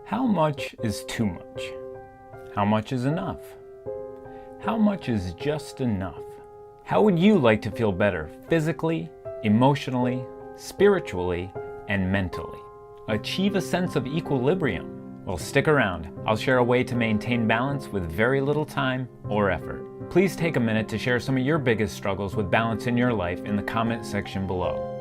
How much is too much? How much is enough? How much is just enough? How would you like to feel better physically, emotionally, spiritually, and mentally? Achieve a sense of equilibrium? Well, stick around. I'll share a way to maintain balance with very little time or effort. Please take a minute to share some of your biggest struggles with balance in your life in the comment section below.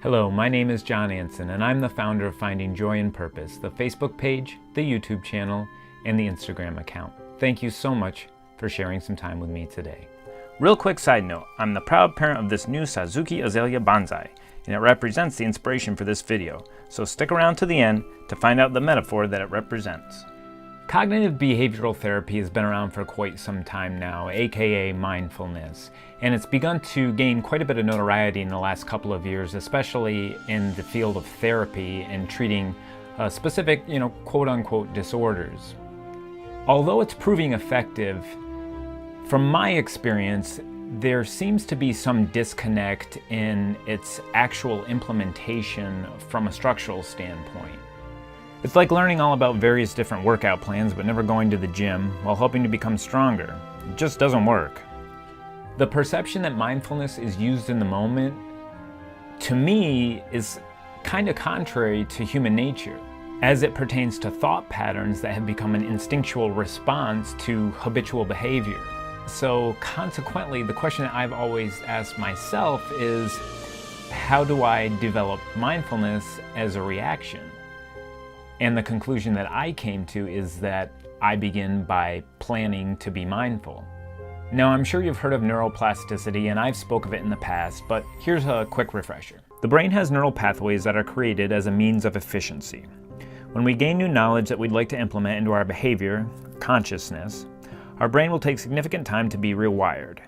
Hello, my name is John Anson, and I'm the founder of Finding Joy and Purpose, the Facebook page, the YouTube channel, and the Instagram account. Thank you so much for sharing some time with me today. Real quick side note, I'm the proud parent of this new Suzuki Azalea Bonsai, and it represents the inspiration for this video, so stick around to the end to find out the metaphor that it represents. Cognitive behavioral therapy has been around for quite some time now, aka mindfulness, and it's begun to gain quite a bit of notoriety in the last couple of years, especially in the field of therapy and treating specific, quote-unquote disorders. Although it's proving effective, from my experience, there seems to be some disconnect in its actual implementation from a structural standpoint. It's like learning all about various different workout plans but never going to the gym while hoping to become stronger. It just doesn't work. The perception that mindfulness is used in the moment, to me, is kind of contrary to human nature, as it pertains to thought patterns that have become an instinctual response to habitual behavior. So consequently, the question that I've always asked myself is, how do I develop mindfulness as a reaction? And the conclusion that I came to is that I begin by planning to be mindful. Now, I'm sure you've heard of neuroplasticity, and I've spoke of it in the past, but here's a quick refresher. The brain has neural pathways that are created as a means of efficiency. When we gain new knowledge that we'd like to implement into our behavior, consciousness, our brain will take significant time to be rewired.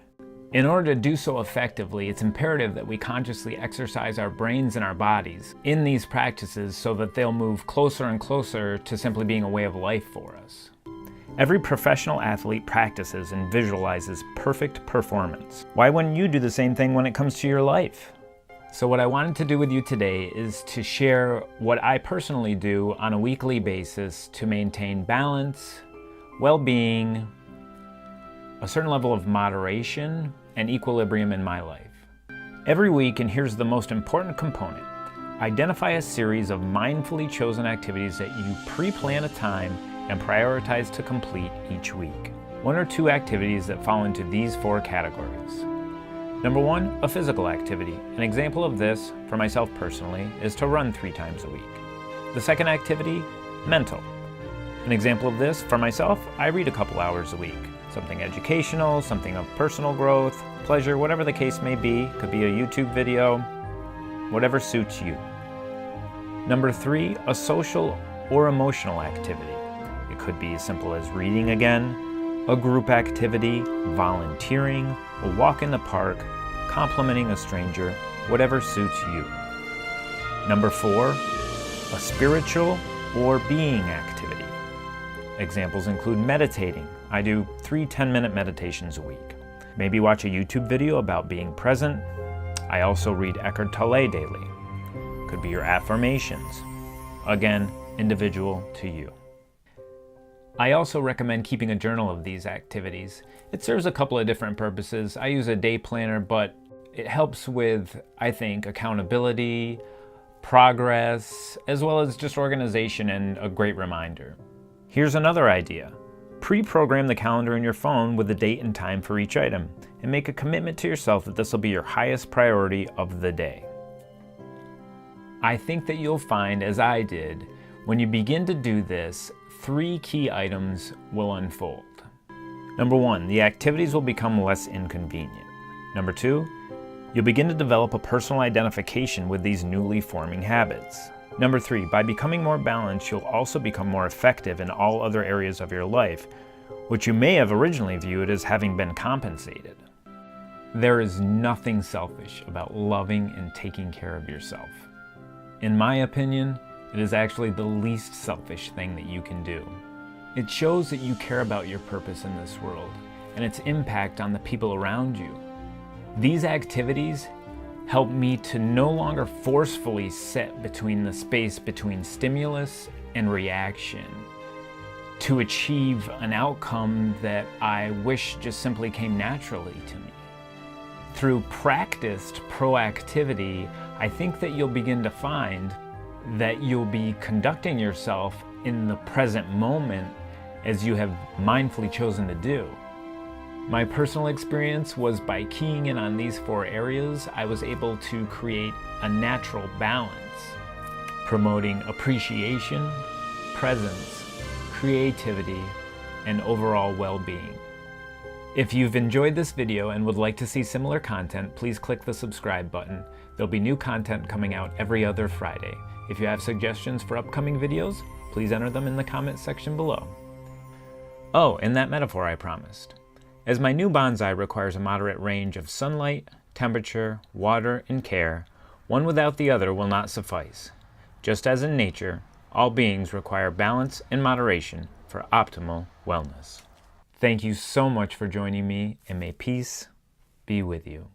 In order to do so effectively, it's imperative that we consciously exercise our brains and our bodies in these practices so that they'll move closer and closer to simply being a way of life for us. Every professional athlete practices and visualizes perfect performance. Why wouldn't you do the same thing when it comes to your life? So what I wanted to do with you today is to share what I personally do on a weekly basis to maintain balance, well-being, a certain level of moderation, and equilibrium in my life. Every week, and here's the most important component, identify a series of mindfully chosen activities that you pre-plan a time and prioritize to complete each week. One or two activities that fall into these four categories. Number one, a physical activity. An example of this, for myself personally, is to run 3 times a week. The second activity, mental. An example of this, for myself, I read a couple hours a week. Something educational, something of personal growth, pleasure, whatever the case may be. Could be a YouTube video, whatever suits you. Number 3, a social or emotional activity. It could be as simple as reading again, a group activity, volunteering, a walk in the park, complimenting a stranger, whatever suits you. Number 4, a spiritual or being activity. Examples include meditating. I do 3 10-minute meditations a week. Maybe watch a YouTube video about being present. I also read Eckhart Tolle daily. Could be your affirmations. Again, individual to you. I also recommend keeping a journal of these activities. It serves a couple of different purposes. I use a day planner, but it helps with, I think, accountability, progress, as well as just organization and a great reminder. Here's another idea. Pre-program the calendar in your phone with the date and time for each item, and make a commitment to yourself that this will be your highest priority of the day. I think that you'll find, as I did, when you begin to do this, 3 key items will unfold. Number 1, the activities will become less inconvenient. Number 2, you'll begin to develop a personal identification with these newly forming habits. Number 3, by becoming more balanced, you'll also become more effective in all other areas of your life, which you may have originally viewed as having been compensated. There is nothing selfish about loving and taking care of yourself. In my opinion, it is actually the least selfish thing that you can do. It shows that you care about your purpose in this world and its impact on the people around you. These activities help me to no longer forcefully sit between the space between stimulus and reaction to achieve an outcome that I wish just simply came naturally to me. Through practiced proactivity, I think that you'll begin to find that you'll be conducting yourself in the present moment as you have mindfully chosen to do. My personal experience was by keying in on these 4 areas, I was able to create a natural balance, promoting appreciation, presence, creativity, and overall well-being. If you've enjoyed this video and would like to see similar content, please click the subscribe button. There'll be new content coming out every other Friday. If you have suggestions for upcoming videos, please enter them in the comments section below. Oh, and that metaphor I promised. As my new bonsai requires a moderate range of sunlight, temperature, water, and care, one without the other will not suffice. Just as in nature, all beings require balance and moderation for optimal wellness. Thank you so much for joining me, and may peace be with you.